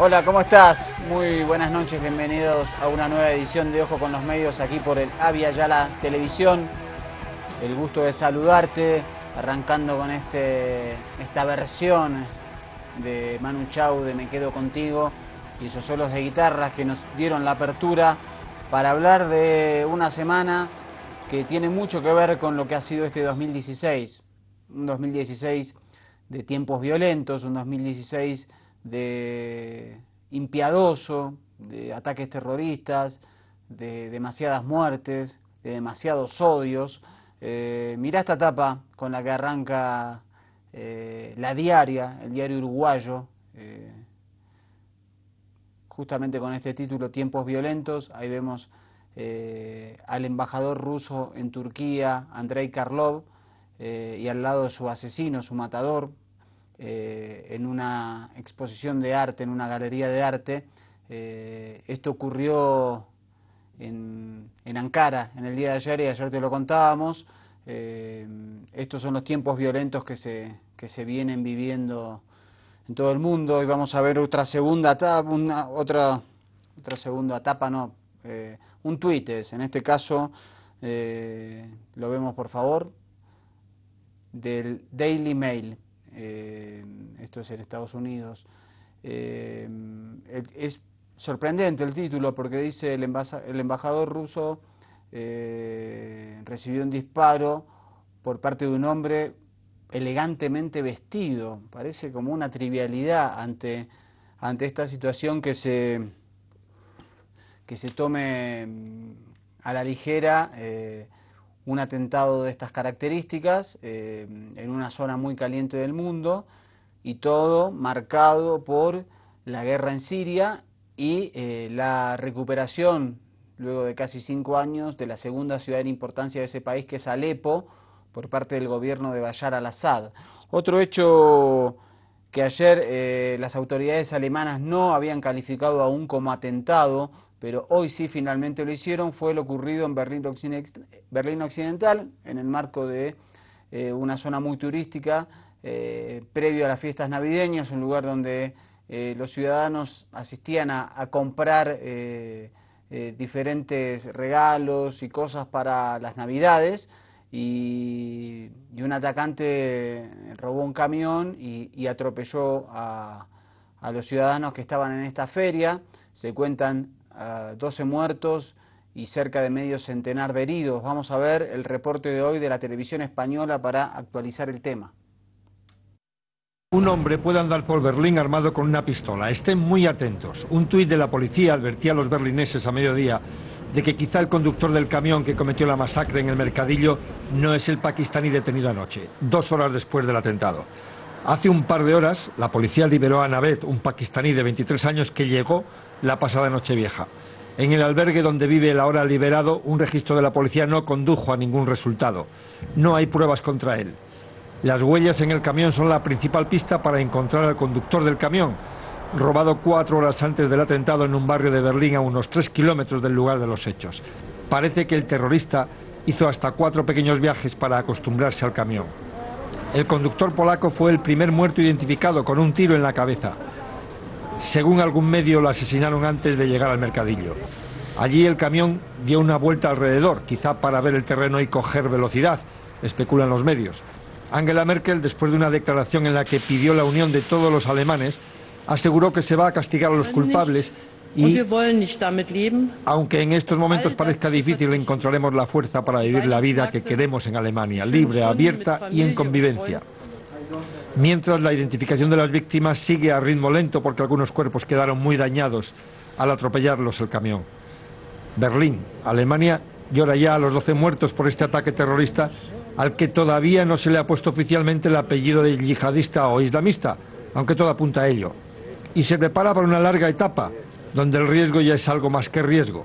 Hola, ¿cómo estás? Muy buenas noches, bienvenidos a una nueva edición de Ojo con los Medios aquí por el Avia Yala Televisión. El gusto de saludarte, arrancando con esta versión de Manu Chao de Me Quedo Contigo y esos solos de guitarras que nos dieron la apertura para hablar de una semana que tiene mucho que ver con lo que ha sido este 2016. Un 2016 de tiempos violentos, un 2016 de impiadoso, de ataques terroristas, de demasiadas muertes, de demasiados odios. Mirá esta tapa con la que arranca La Diaria, el diario uruguayo, justamente con este título, Tiempos Violentos. Ahí vemos al embajador ruso en Turquía, Andrei Karlov, y al lado de su asesino, su matador, en una exposición de arte, en una galería de arte. Esto ocurrió en Ankara en el día de ayer y ayer te lo contábamos. Estos son los tiempos violentos que se vienen viviendo en todo el mundo y vamos a ver otra segunda etapa, otra segunda etapa, no, un tuit es, en este caso, lo vemos por favor, del Daily Mail. Esto es en Estados Unidos. Es sorprendente el título porque dice el embajador ruso recibió un disparo por parte de un hombre elegantemente vestido. Parece como una trivialidad ante esta situación que se tome a la ligera un atentado de estas características en una zona muy caliente del mundo, y todo marcado por la guerra en Siria y la recuperación, luego de casi 5 años, de la segunda ciudad en importancia de ese país, que es Alepo, por parte del gobierno de Bashar al-Assad. Otro hecho que ayer las autoridades alemanas no habían calificado aún como atentado, pero hoy sí finalmente lo hicieron, fue lo ocurrido en Berlín Occidental, en el marco de una zona muy turística, previo a las fiestas navideñas, un lugar donde los ciudadanos asistían a comprar diferentes regalos y cosas para las Navidades, y un atacante robó un camión y atropelló a los ciudadanos que estaban en esta feria. Se cuentan 12 muertos y cerca de medio centenar de heridos. Vamos a ver el reporte de hoy de la televisión española para actualizar el tema. Un hombre puede andar por Berlín armado con una pistola. Estén muy atentos. Un tuit de la policía advertía a los berlineses a mediodía de que quizá el conductor del camión que cometió la masacre en el mercadillo no es el pakistaní detenido anoche, 2 horas después del atentado. Hace un par de horas, la policía liberó a Naved, un pakistaní de 23 años que llegó la pasada Nochevieja. En el albergue donde vive el ahora liberado, un registro de la policía no condujo a ningún resultado. No hay pruebas contra él. Las huellas en el camión son la principal pista para encontrar al conductor del camión, robado 4 horas antes del atentado en un barrio de Berlín a unos 3 kilómetros del lugar de los hechos. Parece que el terrorista hizo hasta 4 pequeños viajes para acostumbrarse al camión. El conductor polaco fue el primer muerto identificado con un tiro en la cabeza. Según algún medio, lo asesinaron antes de llegar al mercadillo. Allí el camión dio una vuelta alrededor, quizá para ver el terreno y coger velocidad, especulan los medios. Angela Merkel, después de una declaración en la que pidió la unión de todos los alemanes, aseguró que se va a castigar a los culpables y, aunque en estos momentos parezca difícil, encontraremos la fuerza para vivir la vida que queremos en Alemania, libre, abierta y en convivencia. Mientras, la identificación de las víctimas sigue a ritmo lento porque algunos cuerpos quedaron muy dañados al atropellarlos el camión. Berlín, Alemania, llora ya a los 12 muertos por este ataque terrorista, al que todavía no se le ha puesto oficialmente el apellido de yihadista o islamista, aunque todo apunta a ello. Y se prepara para una larga etapa, donde el riesgo ya es algo más que riesgo.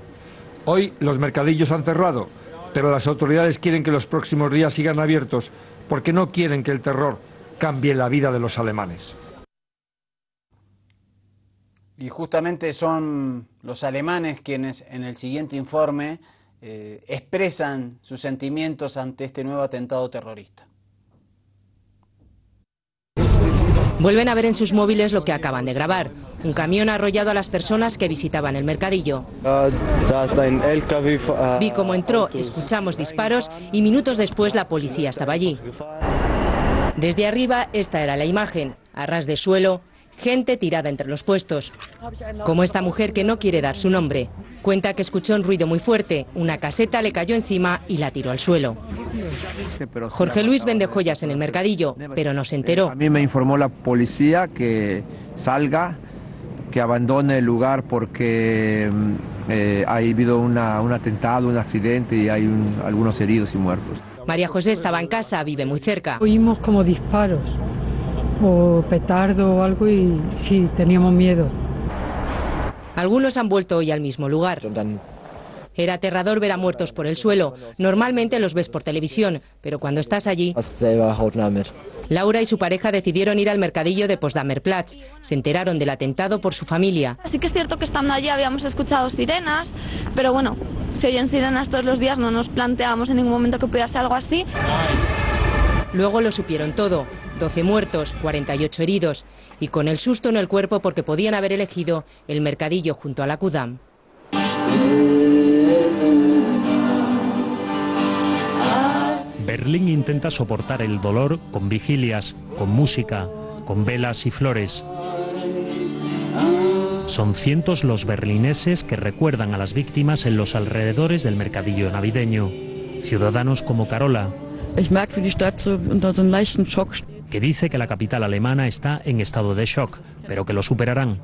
Hoy los mercadillos han cerrado, pero las autoridades quieren que los próximos días sigan abiertos, porque no quieren que el terror cambie la vida de los alemanes. Y justamente son los alemanes quienes en el siguiente informe expresan sus sentimientos ante este nuevo atentado terrorista. Vuelven a ver en sus móviles lo que acaban de grabar. Un camión ha arrollado a las personas que visitaban el mercadillo. Vi cómo entró, escuchamos disparos y minutos después la policía estaba allí. Desde arriba esta era la imagen, a ras de suelo, gente tirada entre los puestos. Como esta mujer que no quiere dar su nombre. Cuenta que escuchó un ruido muy fuerte, una caseta le cayó encima y la tiró al suelo. Jorge Luis vende joyas en el mercadillo, pero no se enteró. A mí me informó la policía que salga, que abandone el lugar porque ha habido un atentado, un accidente y hay algunos heridos y muertos. María José estaba en casa, vive muy cerca. Oímos como disparos o petardo o algo y sí, teníamos miedo. Algunos han vuelto hoy al mismo lugar. Era aterrador ver a muertos por el suelo. Normalmente los ves por televisión, pero cuando estás allí... Laura y su pareja decidieron ir al mercadillo de Potsdamer Platz. Se enteraron del atentado por su familia. Sí que es cierto que estando allí habíamos escuchado sirenas, pero bueno, si oyen sirenas todos los días no nos planteábamos en ningún momento que pudiera ser algo así. Luego lo supieron todo. 12 muertos, 48 heridos. Y con el susto en el cuerpo porque podían haber elegido el mercadillo junto a la Kudamm. Berlín intenta soportar el dolor con vigilias, con música, con velas y flores. Son cientos los berlineses que recuerdan a las víctimas en los alrededores del mercadillo navideño. Ciudadanos como Carola, que dice que la capital alemana está en estado de shock, pero que lo superarán.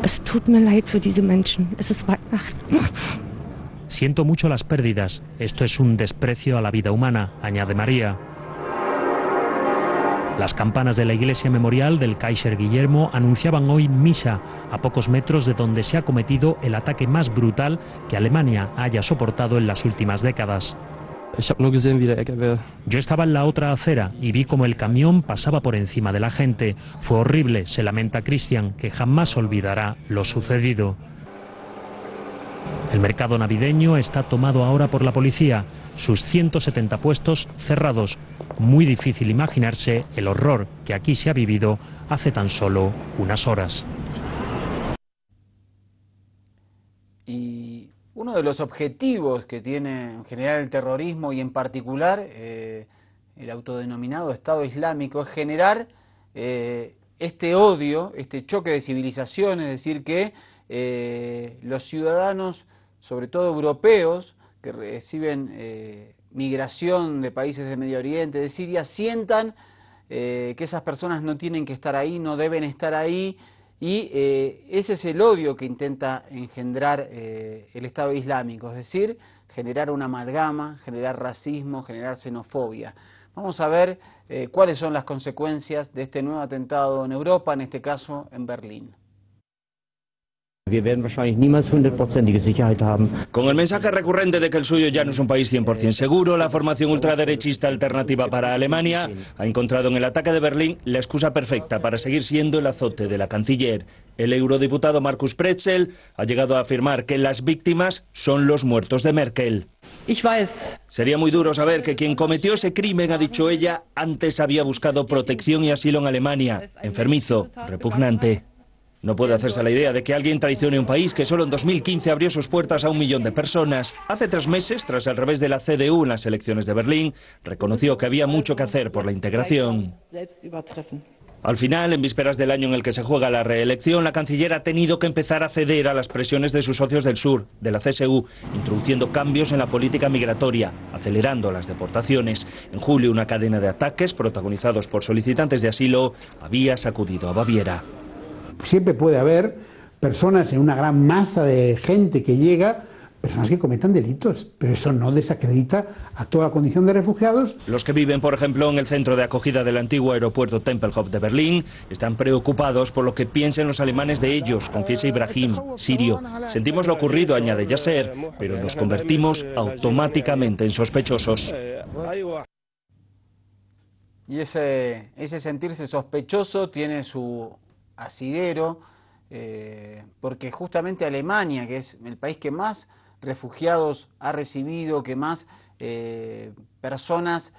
Es tut mir leid für diese Menschen. Es ist Weihnachten. Siento mucho las pérdidas. Esto es un desprecio a la vida humana, añade María. Las campanas de la iglesia memorial del Kaiser Guillermo anunciaban hoy misa a pocos metros de donde se ha cometido el ataque más brutal que Alemania haya soportado en las últimas décadas. Yo estaba en la otra acera y vi como el camión pasaba por encima de la gente. Fue horrible, se lamenta Christian, que jamás olvidará lo sucedido. El mercado navideño está tomado ahora por la policía, sus 170 puestos cerrados. Muy difícil imaginarse el horror que aquí se ha vivido hace tan solo unas horas. Y uno de los objetivos que tiene en general el terrorismo y en particular el autodenominado Estado Islámico es generar este odio, este choque de civilizaciones, es decir, que los ciudadanos, sobre todo europeos, que reciben migración de países de Medio Oriente, de Siria, sientan que esas personas no tienen que estar ahí, no deben estar ahí, y ese es el odio que intenta engendrar el Estado Islámico, es decir, generar una amalgama, generar racismo, generar xenofobia. Vamos a ver cuáles son las consecuencias de este nuevo atentado en Europa, en este caso en Berlín. Con el mensaje recurrente de que el suyo ya no es un país 100% seguro, la formación ultraderechista Alternativa para Alemania ha encontrado en el ataque de Berlín la excusa perfecta para seguir siendo el azote de la canciller. El eurodiputado Markus Pretzel ha llegado a afirmar que las víctimas son los muertos de Merkel. Sería muy duro saber que quien cometió ese crimen, ha dicho ella, antes había buscado protección y asilo en Alemania. Enfermizo, repugnante. No puede hacerse la idea de que alguien traicione un país que solo en 2015 abrió sus puertas a 1 millón de personas. Hace 3 meses, tras el revés de la CDU en las elecciones de Berlín, reconoció que había mucho que hacer por la integración. Al final, en vísperas del año en el que se juega la reelección, la canciller ha tenido que empezar a ceder a las presiones de sus socios del sur, de la CSU, introduciendo cambios en la política migratoria, acelerando las deportaciones. En julio, una cadena de ataques protagonizados por solicitantes de asilo había sacudido a Baviera. Siempre puede haber personas en una gran masa de gente que llega, personas que cometan delitos, pero eso no desacredita a toda la condición de refugiados. Los que viven, por ejemplo, en el centro de acogida del antiguo aeropuerto Tempelhof de Berlín están preocupados por lo que piensen los alemanes de ellos, confiesa Ibrahim, sirio. Sentimos lo ocurrido, añade Yasser, pero nos convertimos automáticamente en sospechosos. Y ese sentirse sospechoso tiene su asidero, porque justamente Alemania, que es el país que más refugiados ha recibido, que más personas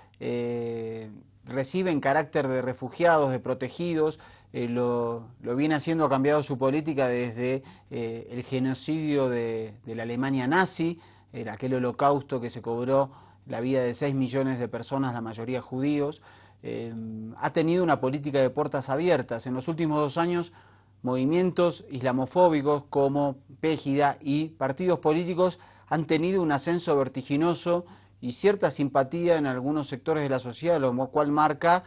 reciben carácter de refugiados, de protegidos, lo viene haciendo, ha cambiado su política desde el genocidio de la Alemania nazi, aquel holocausto que se cobró la vida de 6 millones de personas, la mayoría judíos. Ha tenido una política de puertas abiertas. En los últimos 2 años, movimientos islamofóbicos como Pejida y partidos políticos han tenido un ascenso vertiginoso y cierta simpatía en algunos sectores de la sociedad, lo cual marca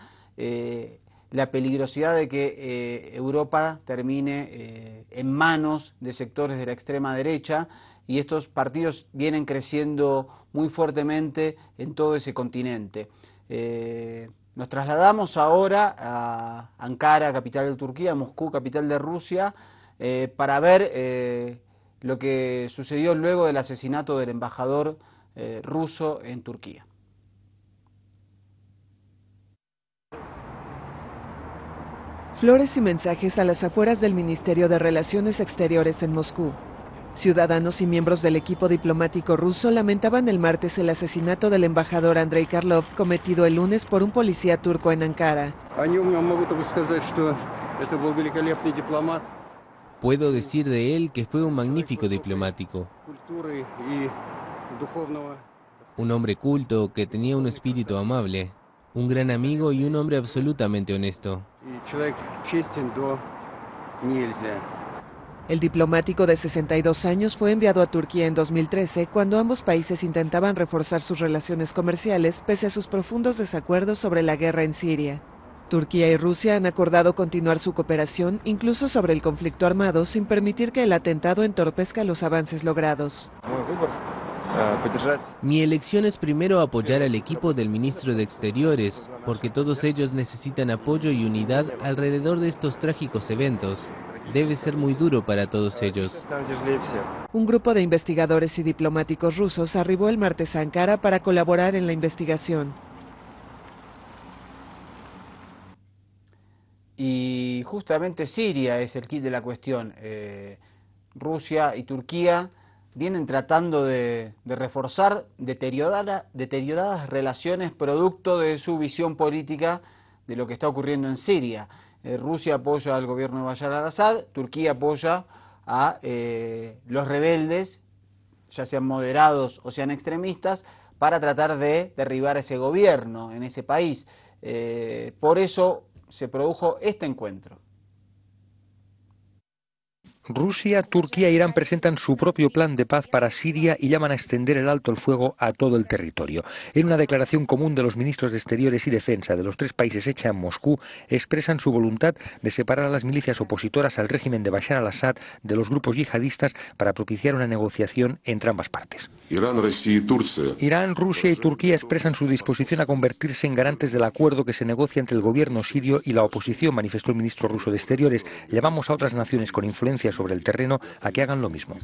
la peligrosidad de que Europa termine en manos de sectores de la extrema derecha, y estos partidos vienen creciendo muy fuertemente en todo ese continente. Nos trasladamos ahora a Ankara, capital de Turquía, a Moscú, capital de Rusia, para ver lo que sucedió luego del asesinato del embajador ruso en Turquía. Flores y mensajes a las afueras del Ministerio de Relaciones Exteriores en Moscú. Ciudadanos y miembros del equipo diplomático ruso lamentaban el martes el asesinato del embajador Andrei Karlov, cometido el lunes por un policía turco en Ankara. Puedo decir de él que fue un magnífico diplomático. Un hombre culto que tenía un espíritu amable, un gran amigo y un hombre absolutamente honesto. El diplomático de 62 años fue enviado a Turquía en 2013 cuando ambos países intentaban reforzar sus relaciones comerciales pese a sus profundos desacuerdos sobre la guerra en Siria. Turquía y Rusia han acordado continuar su cooperación incluso sobre el conflicto armado sin permitir que el atentado entorpezca los avances logrados. Mi elección es primero apoyar al equipo del ministro de Exteriores, porque todos ellos necesitan apoyo y unidad alrededor de estos trágicos eventos. Debe ser muy duro para todos ellos. Un grupo de investigadores y diplomáticos rusos arribó el martes a Ankara para colaborar en la investigación. Y justamente Siria es el quid de la cuestión. Rusia y Turquía vienen tratando de reforzar deterioradas relaciones producto de su visión política de lo que está ocurriendo en Siria. Rusia apoya al gobierno de Bashar al-Assad, Turquía apoya a los rebeldes, ya sean moderados o sean extremistas, para tratar de derribar ese gobierno en ese país. Por eso se produjo este encuentro. Rusia, Turquía e Irán presentan su propio plan de paz para Siria y llaman a extender el alto el fuego a todo el territorio. En una declaración común de los ministros de Exteriores y Defensa de los 3 países hecha en Moscú, expresan su voluntad de separar a las milicias opositoras al régimen de Bashar al-Assad de los grupos yihadistas para propiciar una negociación entre ambas partes. Irán, Rusia y Turquía expresan su disposición a convertirse en garantes del acuerdo que se negocia entre el gobierno sirio y la oposición, manifestó el ministro ruso de Exteriores. Llamamos a otras naciones con influencia sobre el terreno a que hagan lo mismo.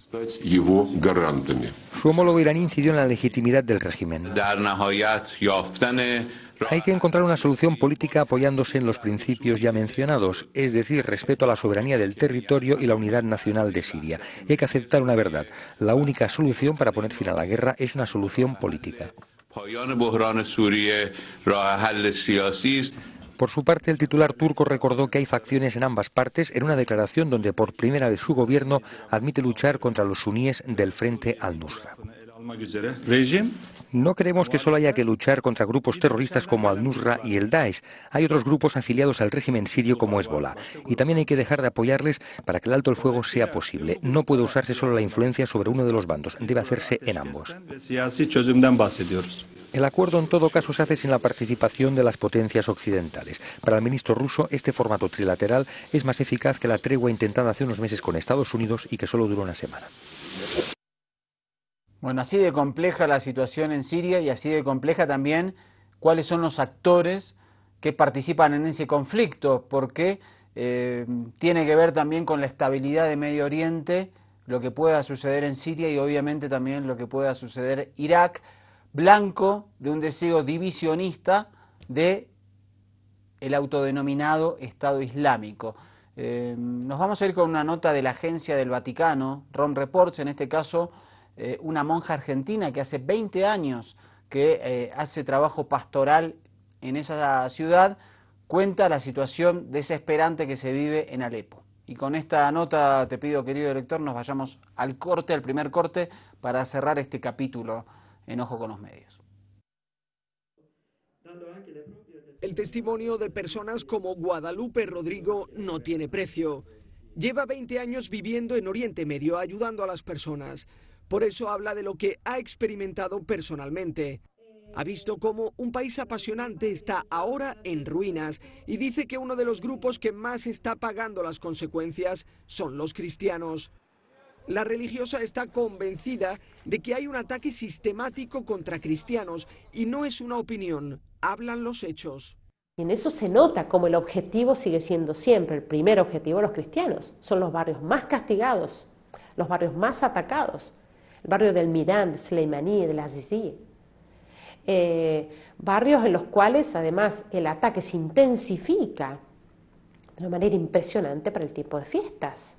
Su homólogo iraní incidió en la legitimidad del régimen. Hay que encontrar una solución política apoyándose en los principios ya mencionados, es decir, respeto a la soberanía del territorio y la unidad nacional de Siria. Y hay que aceptar una verdad: la única solución para poner fin a la guerra es una solución política. Por su parte, el titular turco recordó que hay facciones en ambas partes en una declaración donde por primera vez su gobierno admite luchar contra los suníes del Frente al-Nusra. No creemos que solo haya que luchar contra grupos terroristas como al-Nusra y el Daesh. Hay otros grupos afiliados al régimen sirio como Hezbollah. Y también hay que dejar de apoyarles para que el alto el fuego sea posible. No puede usarse solo la influencia sobre uno de los bandos, debe hacerse en ambos. El acuerdo en todo caso se hace sin la participación de las potencias occidentales. Para el ministro ruso, este formato trilateral es más eficaz que la tregua intentada hace unos meses con Estados Unidos y que solo duró una semana. Bueno, así de compleja la situación en Siria y así de compleja también cuáles son los actores que participan en ese conflicto, porque tiene que ver también con la estabilidad de Medio Oriente, lo que pueda suceder en Siria y obviamente también lo que pueda suceder en Irak, blanco de un deseo divisionista de el autodenominado Estado Islámico. Nos vamos a ir con una nota de la agencia del Vaticano, Rome Reports, en este caso una monja argentina que hace 20 años que hace trabajo pastoral en esa ciudad, cuenta la situación desesperante que se vive en Alepo. Y con esta nota te pido, querido director, nos vayamos al primer corte, para cerrar este capítulo en Ojo con los Medios. El testimonio de personas como Guadalupe Rodrigo no tiene precio. Lleva 20 años viviendo en Oriente Medio, ayudando a las personas. Por eso habla de lo que ha experimentado personalmente. Ha visto cómo un país apasionante está ahora en ruinas y dice que uno de los grupos que más está pagando las consecuencias son los cristianos. La religiosa está convencida de que hay un ataque sistemático contra cristianos y no es una opinión, hablan los hechos. Y en eso se nota como el objetivo sigue siendo siempre, el primer objetivo de los cristianos. Son los barrios más castigados, los barrios más atacados. El barrio del Midán, de Sleimaní, de la Zizi. Barrios en los cuales además el ataque se intensifica de una manera impresionante para el tiempo de fiestas.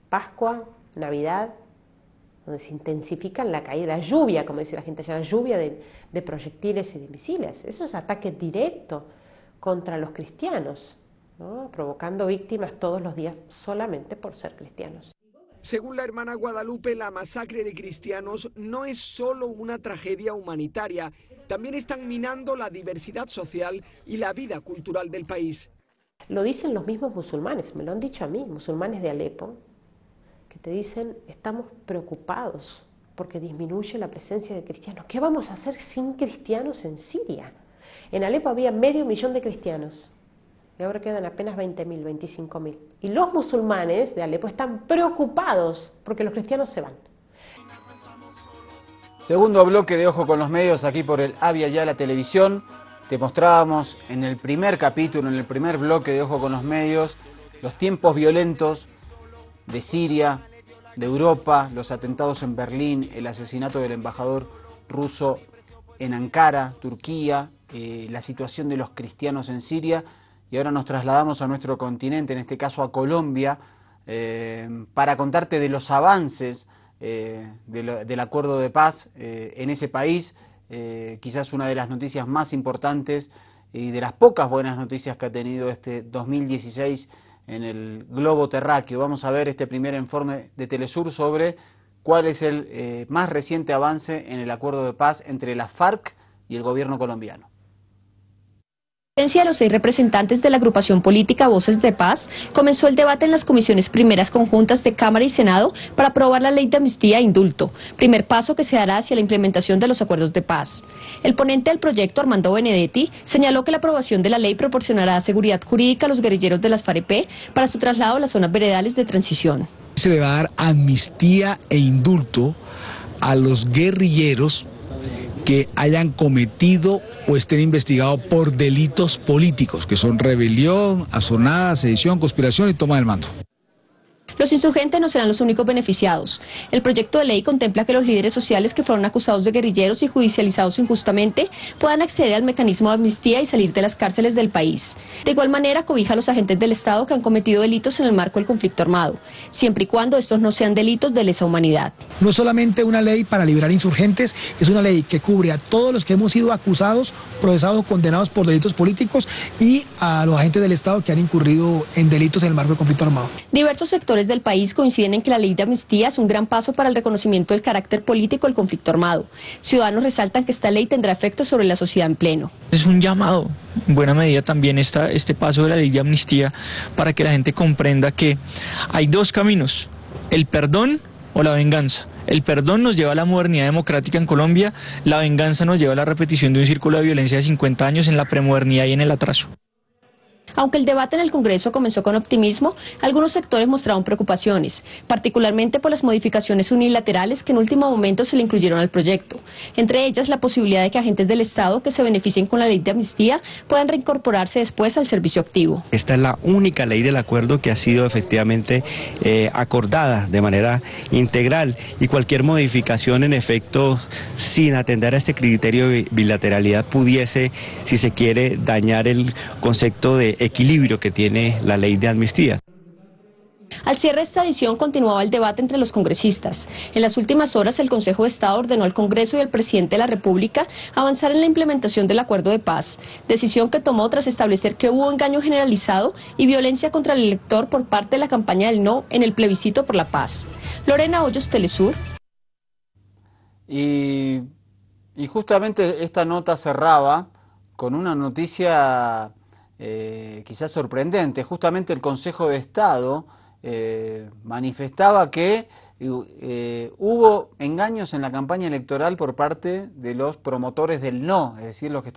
Pascua, Navidad, donde se intensifican la caída, la lluvia, como dice la gente, la lluvia de proyectiles y de misiles. Eso es ataque directo contra los cristianos, ¿no? Provocando víctimas todos los días solamente por ser cristianos. Según la hermana Guadalupe, la masacre de cristianos no es solo una tragedia humanitaria, también están minando la diversidad social y la vida cultural del país. Lo dicen los mismos musulmanes, me lo han dicho a mí, musulmanes de Alepo, que te dicen, estamos preocupados porque disminuye la presencia de cristianos. ¿Qué vamos a hacer sin cristianos en Siria? En Alepo había 500.000 de cristianos. Y ahora quedan apenas 20.000, 25.000. Y los musulmanes de Alepo están preocupados porque los cristianos se van. Segundo bloque de Ojo con los Medios, aquí por el Avia Yala Televisión. Te mostrábamos en el primer capítulo, en el primer bloque de Ojo con los Medios, los tiempos violentos de Siria, de Europa, los atentados en Berlín, el asesinato del embajador ruso en Ankara, Turquía, la situación de los cristianos en Siria. Y ahora nos trasladamos a nuestro continente, en este caso a Colombia, para contarte de los avances del acuerdo de paz en ese país, quizás una de las noticias más importantes y de las pocas buenas noticias que ha tenido este 2016 en el globo terráqueo. Vamos a ver este primer informe de Telesur sobre cuál es el más reciente avance en el acuerdo de paz entre la FARC y el gobierno colombiano. A los 6 representantes de la agrupación política Voces de Paz, comenzó el debate en las comisiones primeras conjuntas de Cámara y Senado para aprobar la ley de amnistía e indulto, primer paso que se dará hacia la implementación de los acuerdos de paz. El ponente del proyecto, Armando Benedetti, señaló que la aprobación de la ley proporcionará seguridad jurídica a los guerrilleros de las FAREP para su traslado a las zonas veredales de transición. Se le va a dar amnistía e indulto a los guerrilleros que hayan cometido o estén investigados por delitos políticos, que son rebelión, asonada, sedición, conspiración y toma del mando. Los insurgentes no serán los únicos beneficiados. El proyecto de ley contempla que los líderes sociales que fueron acusados de guerrilleros y judicializados injustamente puedan acceder al mecanismo de amnistía y salir de las cárceles del país. De igual manera, cobija a los agentes del Estado que han cometido delitos en el marco del conflicto armado, siempre y cuando estos no sean delitos de lesa humanidad. No es solamente una ley para liberar insurgentes, es una ley que cubre a todos los que hemos sido acusados, procesados o condenados por delitos políticos y a los agentes del Estado que han incurrido en delitos en el marco del conflicto armado. Diversos sectores del país coinciden en que la ley de amnistía es un gran paso para el reconocimiento del carácter político del conflicto armado. Ciudadanos resaltan que esta ley tendrá efectos sobre la sociedad en pleno. Es un llamado, en buena medida también este paso de la ley de amnistía para que la gente comprenda que hay 2 caminos, el perdón o la venganza. El perdón nos lleva a la modernidad democrática en Colombia, la venganza nos lleva a la repetición de un círculo de violencia de 50 años en la premodernidad y en el atraso. Aunque el debate en el Congreso comenzó con optimismo, algunos sectores mostraron preocupaciones, particularmente por las modificaciones unilaterales que en último momento se le incluyeron al proyecto. Entre ellas, la posibilidad de que agentes del Estado que se beneficien con la ley de amnistía puedan reincorporarse después al servicio activo. Esta es la única ley del acuerdo que ha sido efectivamente acordada de manera integral y cualquier modificación en efecto sin atender a este criterio de bilateralidad pudiese, si se quiere, dañar el concepto de equilibrio que tiene la ley de amnistía. Al cierre de esta edición continuaba el debate entre los congresistas. En las últimas horas, el Consejo de Estado ordenó al Congreso y al presidente de la República avanzar en la implementación del acuerdo de paz, decisión que tomó tras establecer que hubo engaño generalizado y violencia contra el elector por parte de la campaña del no en el plebiscito por la paz. Lorena Hoyos, Telesur. Y justamente esta nota cerraba con una noticia quizás sorprendente. Justamente el Consejo de Estado manifestaba que hubo engaños en la campaña electoral por parte de los promotores del no, es decir, los que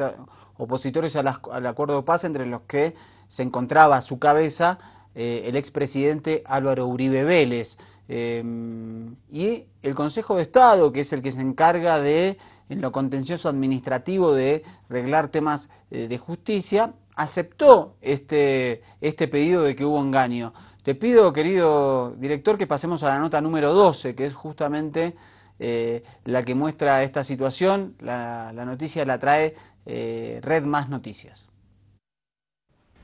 opositores al acuerdo de paz, entre los que se encontraba a su cabeza el expresidente Álvaro Uribe Vélez. Y el Consejo de Estado, que es el que se encarga de, en lo contencioso administrativo, de arreglar temas de justicia, aceptó este pedido de que hubo engaño. Te pido, querido director, que pasemos a la nota número 12, que es justamente la que muestra esta situación. La noticia la trae Red Más Noticias.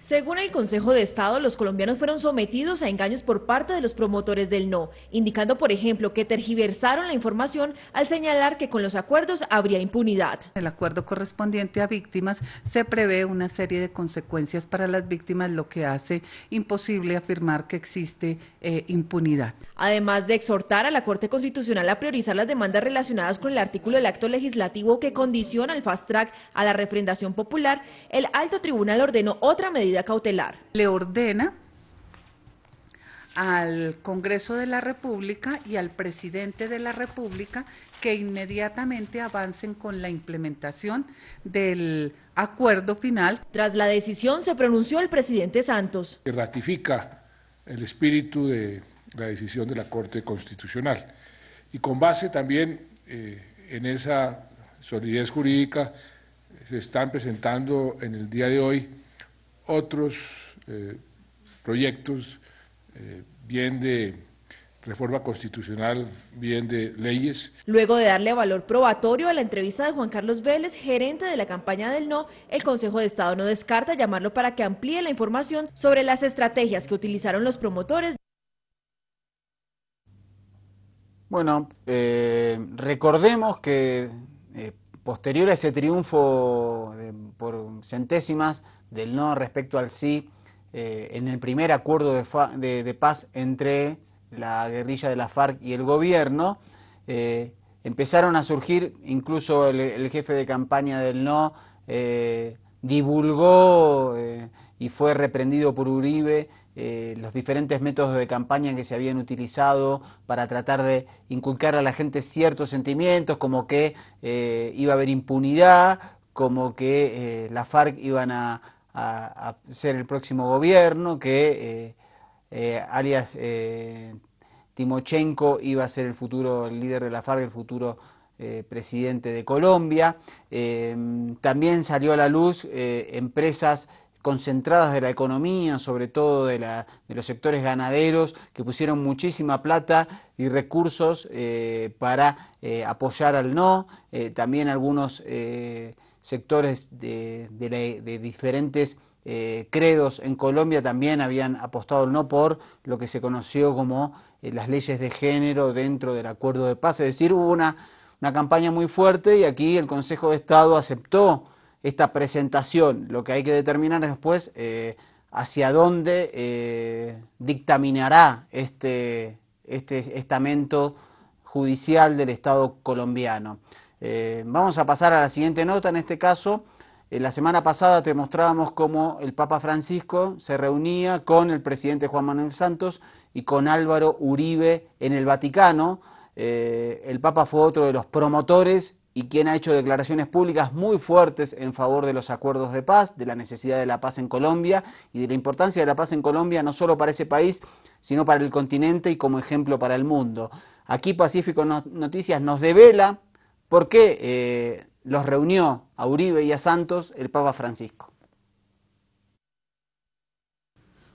Según el Consejo de Estado, los colombianos fueron sometidos a engaños por parte de los promotores del no, indicando, por ejemplo, que tergiversaron la información al señalar que con los acuerdos habría impunidad. El acuerdo correspondiente a víctimas se prevé una serie de consecuencias para las víctimas, lo que hace imposible afirmar que existe impunidad. Además de exhortar a la Corte Constitucional a priorizar las demandas relacionadas con el artículo del acto legislativo que condiciona el fast track a la refrendación popular, el alto tribunal ordenó otra medida cautelar. Le ordena al Congreso de la República y al presidente de la República que inmediatamente avancen con la implementación del acuerdo final. Tras la decisión se pronunció el presidente Santos. Ratifica el espíritu de la decisión de la Corte Constitucional y con base también en esa solidez jurídica se están presentando en el día de hoy otros proyectos, bien de reforma constitucional, bien de leyes. Luego de darle valor probatorio a la entrevista de Juan Carlos Vélez, gerente de la campaña del no, el Consejo de Estado no descarta llamarlo para que amplíe la información sobre las estrategias que utilizaron los promotores. Bueno, recordemos que posterior a ese triunfo por centésimas del no respecto al sí, en el primer acuerdo de paz entre la guerrilla de la FARC y el gobierno, empezaron a surgir, incluso el jefe de campaña del no divulgó y fue reprendido por Uribe los diferentes métodos de campaña que se habían utilizado para tratar de inculcar a la gente ciertos sentimientos, como que iba a haber impunidad, como que la FARC iban a ser el próximo gobierno, que alias Timochenko iba a ser el líder de la FARC, el futuro presidente de Colombia. También salió a la luz empresas concentradas de la economía, sobre todo de los sectores ganaderos, que pusieron muchísima plata y recursos para apoyar al no. También algunos sectores de diferentes credos en Colombia también habían apostado al no por lo que se conoció como las leyes de género dentro del acuerdo de paz. Es decir, hubo una campaña muy fuerte y aquí el Consejo de Estado aceptó esta presentación. Lo que hay que determinar es después hacia dónde dictaminará este estamento judicial del Estado colombiano. Vamos a pasar a la siguiente nota. En este caso, la semana pasada te mostrábamos cómo el Papa Francisco se reunía con el presidente Juan Manuel Santos y con Álvaro Uribe en el Vaticano. El Papa fue otro de los promotores y quien ha hecho declaraciones públicas muy fuertes en favor de los acuerdos de paz, de la necesidad de la paz en Colombia y de la importancia de la paz en Colombia no solo para ese país, sino para el continente y como ejemplo para el mundo. Aquí Pacífico Noticias nos devela por qué los reunió a Uribe y a Santos el Papa Francisco.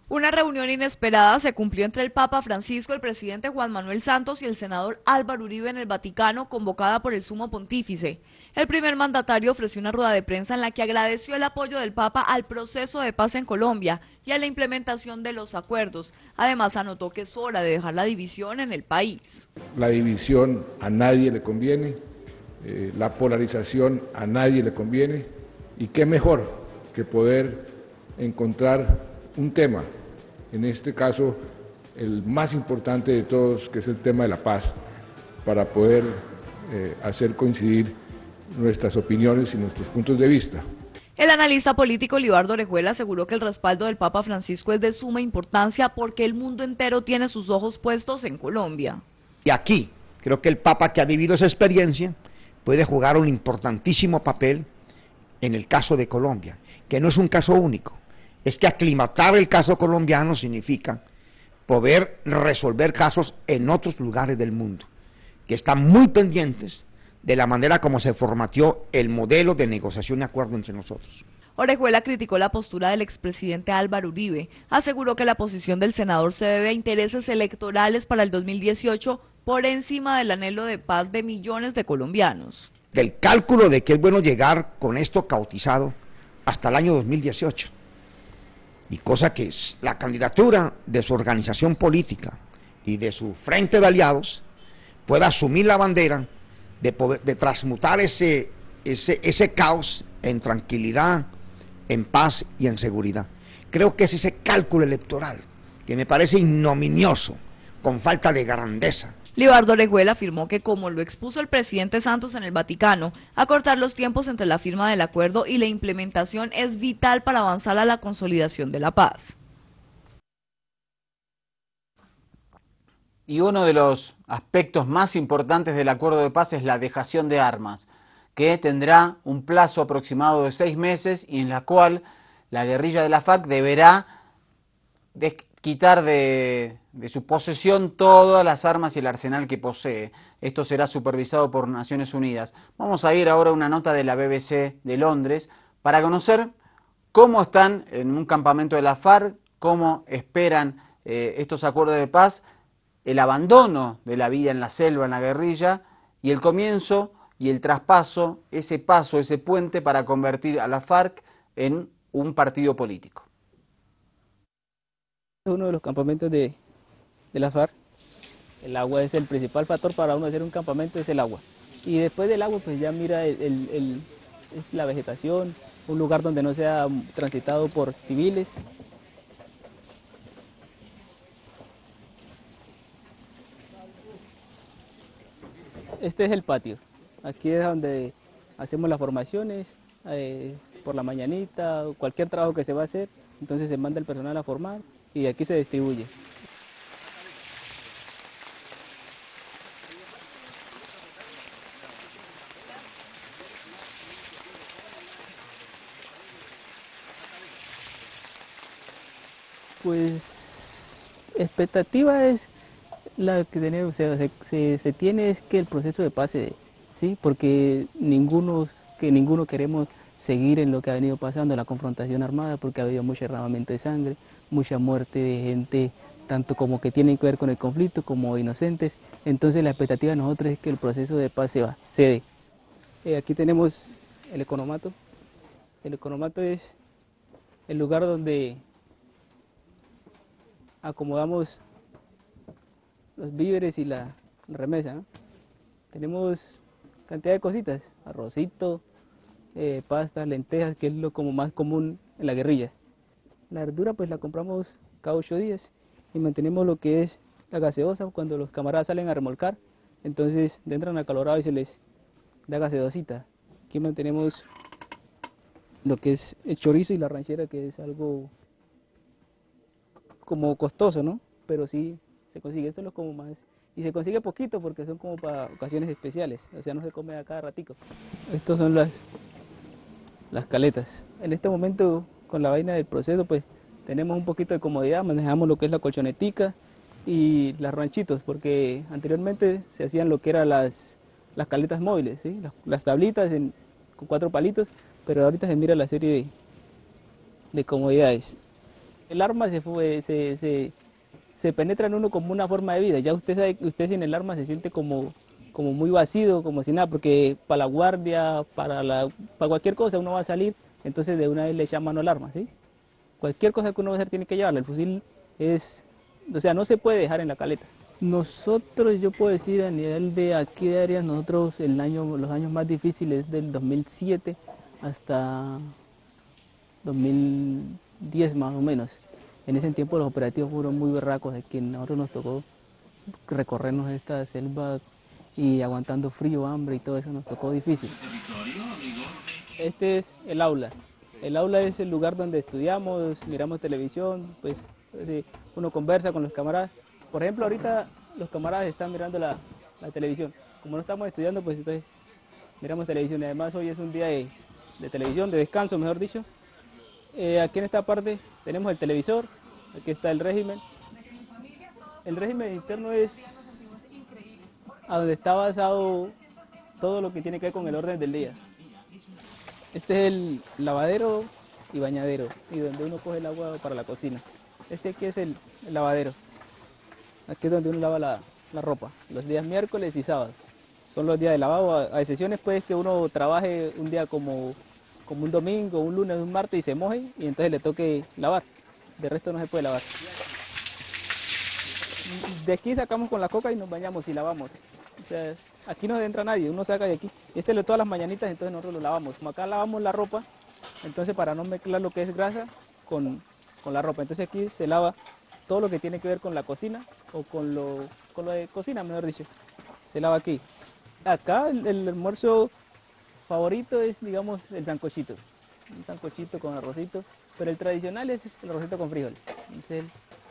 Una reunión inesperada se cumplió entre el Papa Francisco, el presidente Juan Manuel Santos y el senador Álvaro Uribe en el Vaticano, convocada por el Sumo Pontífice. El primer mandatario ofreció una rueda de prensa en la que agradeció el apoyo del Papa al proceso de paz en Colombia y a la implementación de los acuerdos. Además, anotó que es hora de dejar la división en el país. La división a nadie le conviene, la polarización a nadie le conviene, y qué mejor que poder encontrar un tema, en este caso el más importante de todos, que es el tema de la paz, para poder hacer coincidir nuestras opiniones y nuestros puntos de vista. El analista político Libardo Orejuela aseguró que el respaldo del Papa Francisco es de suma importancia porque el mundo entero tiene sus ojos puestos en Colombia. Y aquí creo que el Papa, que ha vivido esa experiencia, puede jugar un importantísimo papel en el caso de Colombia, que no es un caso único. Es que aclimatar el caso colombiano significa poder resolver casos en otros lugares del mundo, que están muy pendientes de la manera como se formateó el modelo de negociación y acuerdo entre nosotros. Orejuela criticó la postura del expresidente Álvaro Uribe, aseguró que la posición del senador se debe a intereses electorales para el 2018 por encima del anhelo de paz de millones de colombianos. Del cálculo de que es bueno llegar con esto cautizado hasta el año 2018. Y cosa que es la candidatura de su organización política y de su frente de aliados pueda asumir la bandera de transmutar ese caos en tranquilidad, en paz y en seguridad. Creo que es ese cálculo electoral que me parece ignominioso, con falta de grandeza. Libardo Orejuela afirmó que, como lo expuso el presidente Santos en el Vaticano, acortar los tiempos entre la firma del acuerdo y la implementación es vital para avanzar a la consolidación de la paz. Y uno de los aspectos más importantes del acuerdo de paz es la dejación de armas, que tendrá un plazo aproximado de 6 meses y en la cual la guerrilla de la FARC deberá quitar de su posesión todas las armas y el arsenal que posee. Esto será supervisado por Naciones Unidas. Vamos a ir ahora a una nota de la BBC de Londres para conocer cómo están en un campamento de la FARC, cómo esperan estos acuerdos de paz, el abandono de la vida en la selva, en la guerrilla, y el comienzo y el traspaso, ese paso, ese puente para convertir a la FARC en un partido político. Uno de los campamentos de la FARC, el agua es el principal factor para uno hacer un campamento, es el agua. Y después del agua, pues ya mira, es la vegetación, un lugar donde no sea transitado por civiles. Este es el patio, aquí es donde hacemos las formaciones, por la mañanita, cualquier trabajo que se va a hacer, entonces se manda el personal a formar y aquí se distribuye. Pues expectativa es la que tenemos, se tiene es que el proceso de paz se dé, ¿sí? Porque ninguno queremos seguir en lo que ha venido pasando, la confrontación armada, porque ha habido mucho derramamiento de sangre, mucha muerte de gente, tanto como que tienen que ver con el conflicto como inocentes. Entonces la expectativa de nosotros es que el proceso de paz se dé. Aquí tenemos el economato. El economato es el lugar donde acomodamos los víveres y la remesa, ¿no? Tenemos cantidad de cositas, arrocito, pastas, lentejas, que es lo como más común en la guerrilla. La verdura pues la compramos cada 8 días y mantenemos lo que es la gaseosa cuando los camaradas salen a remolcar, entonces entran acalorados y se les da gaseosita. Aquí mantenemos lo que es el chorizo y la ranchera, que es algo como costoso, ¿no? Pero sí se consigue, esto es lo como más, y se consigue poquito porque son como para ocasiones especiales, o sea no se come a cada ratico. Estos son las caletas. En este momento con la vaina del proceso pues tenemos un poquito de comodidad, manejamos lo que es la colchonetica y las ranchitos, porque anteriormente se hacían lo que eran las caletas móviles, ¿sí? Las tablitas con 4 palitos, pero ahorita se mira la serie de comodidades. El arma se penetra en uno como una forma de vida. Ya usted sabe que usted sin el arma se siente como muy vacío, como sin nada, porque para la guardia, para cualquier cosa uno va a salir, entonces de una vez le echa mano al arma, ¿sí? Cualquier cosa que uno va a hacer tiene que llevarla. El fusil o sea, no se puede dejar en la caleta. Nosotros, yo puedo decir a nivel de aquí de áreas, nosotros los años más difíciles del 2007 hasta 2010 más o menos. En ese tiempo los operativos fueron muy berracos, aquí a nosotros nos tocó recorrernos esta selva y aguantando frío, hambre y todo eso nos tocó difícil. Este es el aula. El aula es el lugar donde estudiamos, miramos televisión, pues uno conversa con los camaradas. Por ejemplo, ahorita los camaradas están mirando la televisión. Como no estamos estudiando, pues entonces miramos televisión. Y además hoy es un día de televisión, de descanso, mejor dicho. Aquí en esta parte tenemos el televisor, aquí está el régimen. El régimen interno es a donde está basado todo lo que tiene que ver con el orden del día. Este es el lavadero y bañadero, y donde uno coge el agua para la cocina. Este aquí es el lavadero. Aquí es donde uno lava la ropa, los días miércoles y sábados. Son los días de lavado, a excepciones pues que uno trabaje un día como un domingo, un lunes, un martes y se moje y entonces le toque lavar. De resto no se puede lavar. De aquí sacamos con la coca y nos bañamos y lavamos. O sea, aquí no entra nadie, uno saca de aquí. Y todas las mañanitas, entonces nosotros lo lavamos. Como acá lavamos la ropa, entonces para no mezclar lo que es grasa con la ropa. Entonces aquí se lava todo lo que tiene que ver con la cocina o con lo de cocina, mejor dicho. Se lava aquí. Acá el almuerzo favorito es, digamos, el sancochito. Un sancochito con arrocito, pero el tradicional es el arrocito con frijol. Es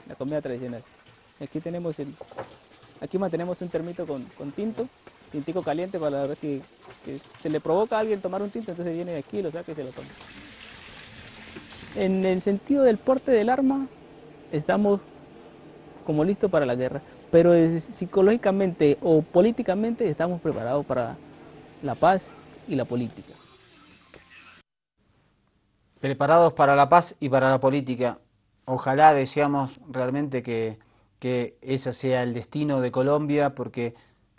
la comida tradicional. Aquí aquí mantenemos un termito con tintico caliente para la vez que se le provoca a alguien tomar un tinto, entonces viene de aquí, lo saca y se lo toma. En el sentido del porte del arma, estamos como listos para la guerra, pero psicológicamente o políticamente estamos preparados para la paz y la política. Preparados para la paz y para la política. Ojalá, deseamos realmente que ese sea el destino de Colombia, porque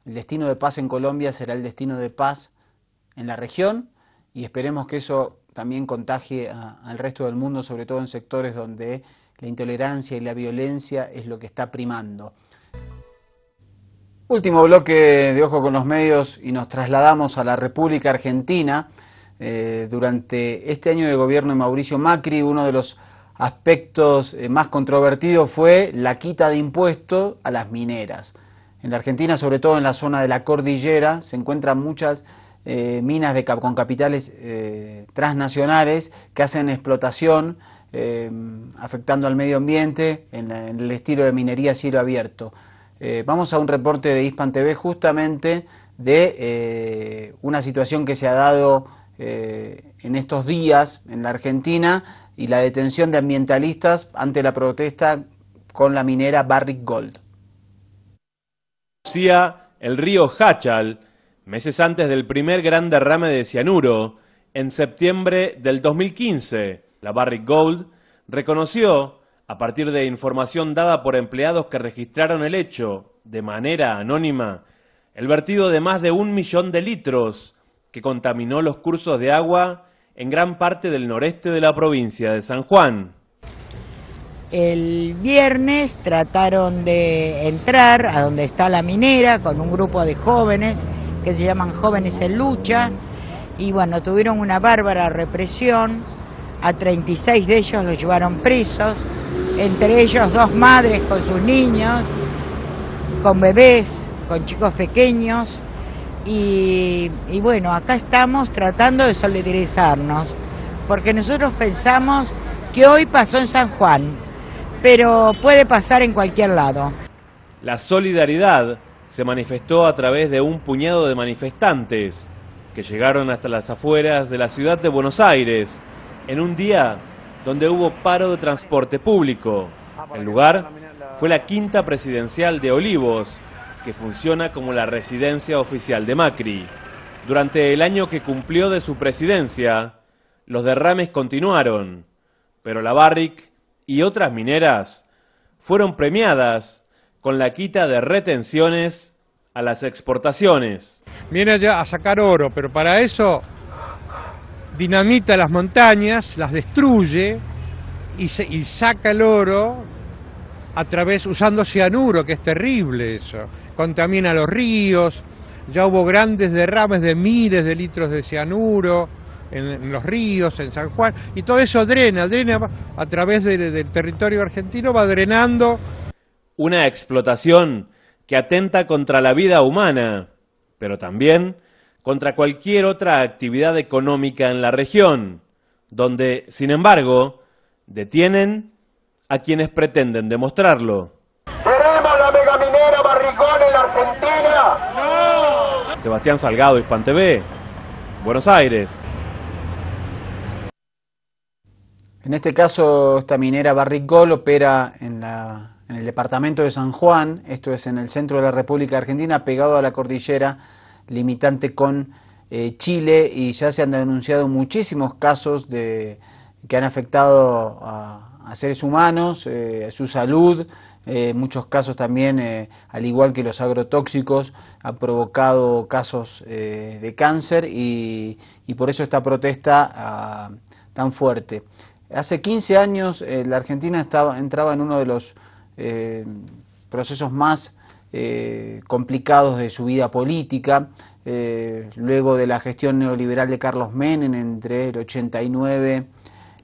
el destino de paz en Colombia será el destino de paz en la región, y esperemos que eso también contagie al resto del mundo, sobre todo en sectores donde la intolerancia y la violencia es lo que está primando. Último bloque de Ojo con los Medios y nos trasladamos a la República Argentina. Durante este año de gobierno de Mauricio Macri, uno de los aspectos más controvertidos fue la quita de impuestos a las mineras. En la Argentina, sobre todo en la zona de la cordillera, se encuentran muchas minas con capitales transnacionales que hacen explotación, afectando al medio ambiente en el estilo de minería a cielo abierto. Vamos a un reporte de Hispan TV justamente de una situación que se ha dado en estos días en la Argentina y la detención de ambientalistas ante la protesta con la minera Barrick Gold. El río Hachal, meses antes del primer gran derrame de cianuro, en septiembre del 2015, la Barrick Gold reconoció, a partir de información dada por empleados que registraron el hecho de manera anónima, el vertido de más de 1 millón de litros que contaminó los cursos de agua en gran parte del noreste de la provincia de San Juan. El viernes trataron de entrar a donde está la minera con un grupo de jóvenes que se llaman Jóvenes en Lucha, y bueno, tuvieron una bárbara represión. A 36 de ellos los llevaron presos, entre ellos 2 madres con sus niños, con bebés, con chicos pequeños, y bueno, acá estamos tratando de solidarizarnos, porque nosotros pensamos que hoy pasó en San Juan, pero puede pasar en cualquier lado. La solidaridad se manifestó a través de un puñado de manifestantes que llegaron hasta las afueras de la ciudad de Buenos Aires, en un día donde hubo paro de transporte público. El lugar fue la Quinta Presidencial de Olivos, que funciona como la residencia oficial de Macri. Durante el año que cumplió de su presidencia, los derrames continuaron, pero la Barrick y otras mineras fueron premiadas con la quita de retenciones a las exportaciones. Viene allá a sacar oro, pero para eso dinamita las montañas, las destruye y saca el oro a través, usando cianuro, que es terrible eso. Contamina los ríos, ya hubo grandes derrames de miles de litros de cianuro en los ríos, en San Juan, y todo eso drena a través del territorio argentino, va drenando. Una explotación que atenta contra la vida humana, pero también contra cualquier otra actividad económica en la región, donde, sin embargo, detienen a quienes pretenden demostrarlo. ¿Queremos la megaminera Barricol en la Argentina? ¡No! Sebastián Salgado, Hispan TV, Buenos Aires. En este caso, esta minera Barricol opera en el departamento de San Juan, esto es en el centro de la República Argentina, pegado a la cordillera limitante con Chile, y ya se han denunciado muchísimos casos que han afectado a seres humanos, su salud, muchos casos también, al igual que los agrotóxicos, han provocado casos de cáncer y por eso esta protesta tan fuerte. Hace 15 años la Argentina entraba en uno de los procesos más complicados de su vida política, luego de la gestión neoliberal de Carlos Menem entre el 89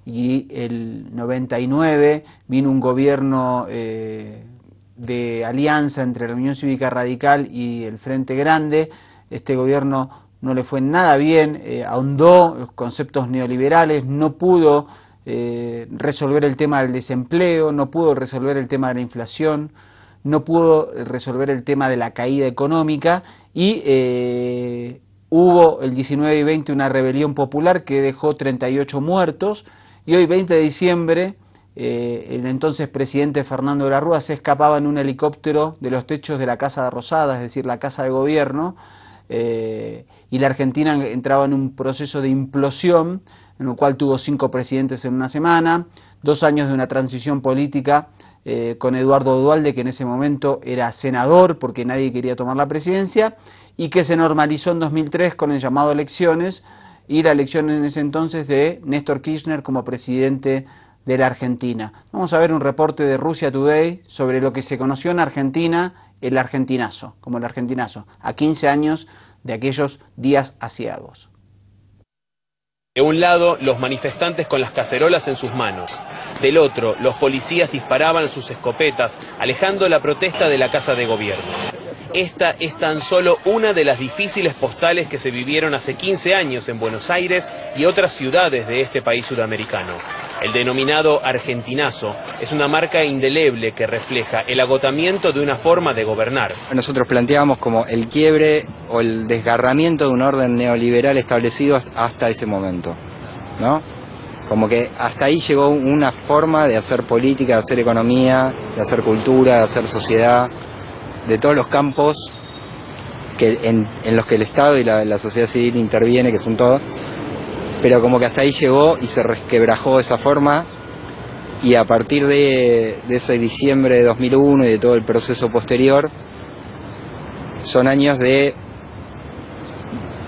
y el 99, vino un gobierno de alianza entre la Unión Cívica Radical y el Frente Grande. Este gobierno no le fue nada bien, ahondó los conceptos neoliberales, no pudo resolver el tema del desempleo, no pudo resolver el tema de la inflación, no pudo resolver el tema de la caída económica y hubo el 19 y 20 una rebelión popular que dejó 38 muertos y hoy 20 de diciembre el entonces presidente Fernando de la Rúa se escapaba en un helicóptero de los techos de la Casa Rosada, es decir, la Casa de Gobierno, y la Argentina entraba en un proceso de implosión en el cual tuvo 5 presidentes en una semana, 2 años de una transición política con Eduardo Duhalde, que en ese momento era senador porque nadie quería tomar la presidencia, y que se normalizó en 2003 con el llamado a elecciones, y la elección en ese entonces de Néstor Kirchner como presidente de la Argentina. Vamos a ver un reporte de Russia Today sobre lo que se conoció en Argentina, el argentinazo, como el argentinazo, a 15 años de aquellos días asiagos. De un lado, los manifestantes con las cacerolas en sus manos. Del otro, los policías disparaban sus escopetas, alejando la protesta de la Casa de Gobierno. Esta es tan solo una de las difíciles postales que se vivieron hace 15 años en Buenos Aires y otras ciudades de este país sudamericano. El denominado argentinazo es una marca indeleble que refleja el agotamiento de una forma de gobernar. Nosotros planteábamos como el quiebre o el desgarramiento de un orden neoliberal establecido hasta ese momento, ¿no? Como que hasta ahí llegó una forma de hacer política, de hacer economía, de hacer cultura, de hacer sociedad, de todos los campos que en los que el Estado y la sociedad civil interviene, que son todos, pero como que hasta ahí llegó y se resquebrajó esa forma, y a partir de ese diciembre de 2001 y de todo el proceso posterior, son años de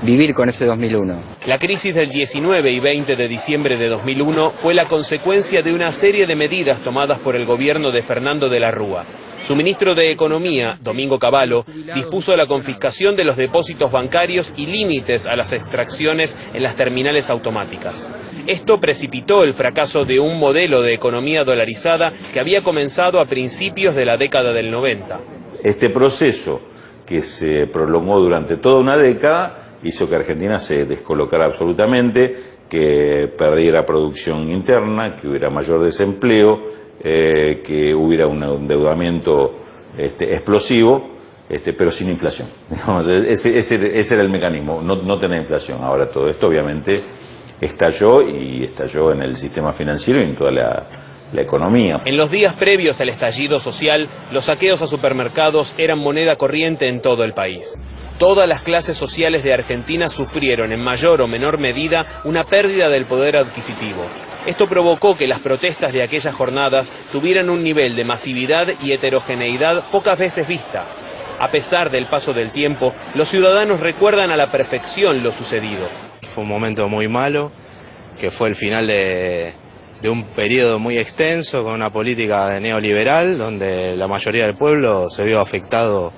vivir con ese 2001. La crisis del 19 y 20 de diciembre de 2001 fue la consecuencia de una serie de medidas tomadas por el gobierno de Fernando de la Rúa. Su ministro de Economía, Domingo Cavallo, dispuso la confiscación de los depósitos bancarios y límites a las extracciones en las terminales automáticas. Esto precipitó el fracaso de un modelo de economía dolarizada que había comenzado a principios de la década del 90. Este proceso, que se prolongó durante toda una década, hizo que Argentina se descolocara absolutamente, que perdiera producción interna, que hubiera mayor desempleo, que hubiera un endeudamiento explosivo, pero sin inflación. Digamos, ese era el mecanismo, no tener inflación. Ahora todo esto obviamente estalló en el sistema financiero y en toda la economía. En los días previos al estallido social, los saqueos a supermercados eran moneda corriente en todo el país. Todas las clases sociales de Argentina sufrieron en mayor o menor medida una pérdida del poder adquisitivo. Esto provocó que las protestas de aquellas jornadas tuvieran un nivel de masividad y heterogeneidad pocas veces vista. A pesar del paso del tiempo, los ciudadanos recuerdan a la perfección lo sucedido. Fue un momento muy malo, que fue el final de un periodo muy extenso con una política neoliberal, donde la mayoría del pueblo se vio afectado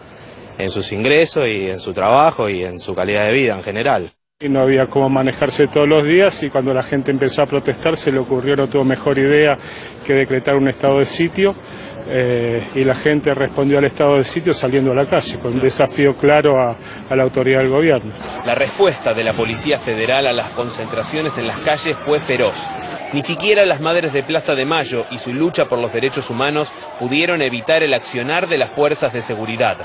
en sus ingresos y en su trabajo y en su calidad de vida en general. Y no había cómo manejarse todos los días, y cuando la gente empezó a protestar se le ocurrió, no tuvo mejor idea que decretar un estado de sitio, y la gente respondió al estado de sitio saliendo a la calle, con un desafío claro a la autoridad del gobierno. La respuesta de la Policía Federal a las concentraciones en las calles fue feroz. Ni siquiera las madres de Plaza de Mayo y su lucha por los derechos humanos pudieron evitar el accionar de las fuerzas de seguridad.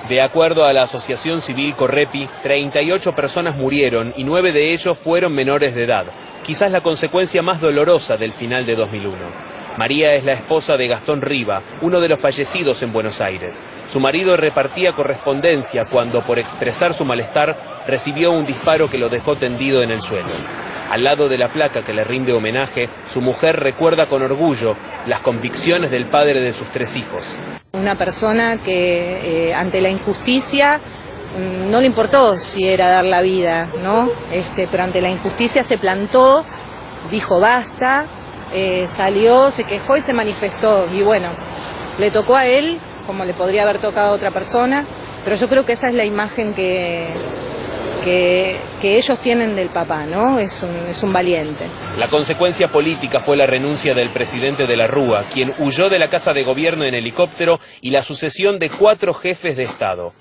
De acuerdo a la Asociación Civil Correpi, 38 personas murieron y 9 de ellos fueron menores de edad, quizás la consecuencia más dolorosa del final de 2001. María es la esposa de Gastón Riva, uno de los fallecidos en Buenos Aires. Su marido repartía correspondencia cuando, por expresar su malestar, recibió un disparo que lo dejó tendido en el suelo. Al lado de la placa que le rinde homenaje, su mujer recuerda con orgullo las convicciones del padre de sus 3 hijos. Una persona que ante la injusticia no le importó si era dar la vida, ¿no? Pero ante la injusticia se plantó, dijo basta, salió, se quejó y se manifestó. Y bueno, le tocó a él, como le podría haber tocado a otra persona, pero yo creo que esa es la imagen que ellos tienen del papá, ¿no? Es un valiente. La consecuencia política fue la renuncia del presidente de la Rúa, quien huyó de la Casa de Gobierno en helicóptero, y la sucesión de 4 jefes de Estado.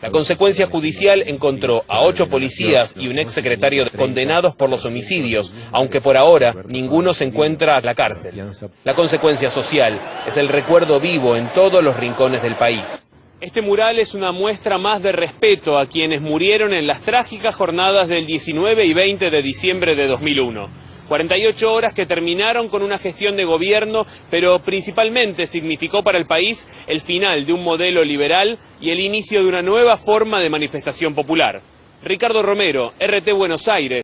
La consecuencia judicial encontró a 8 policías y un exsecretario condenados por los homicidios, aunque por ahora ninguno se encuentra en la cárcel. La consecuencia social es el recuerdo vivo en todos los rincones del país. Este mural es una muestra más de respeto a quienes murieron en las trágicas jornadas del 19 y 20 de diciembre de 2001. 48 horas que terminaron con una gestión de gobierno, pero principalmente significó para el país el final de un modelo liberal y el inicio de una nueva forma de manifestación popular. Ricardo Romero, RT Buenos Aires.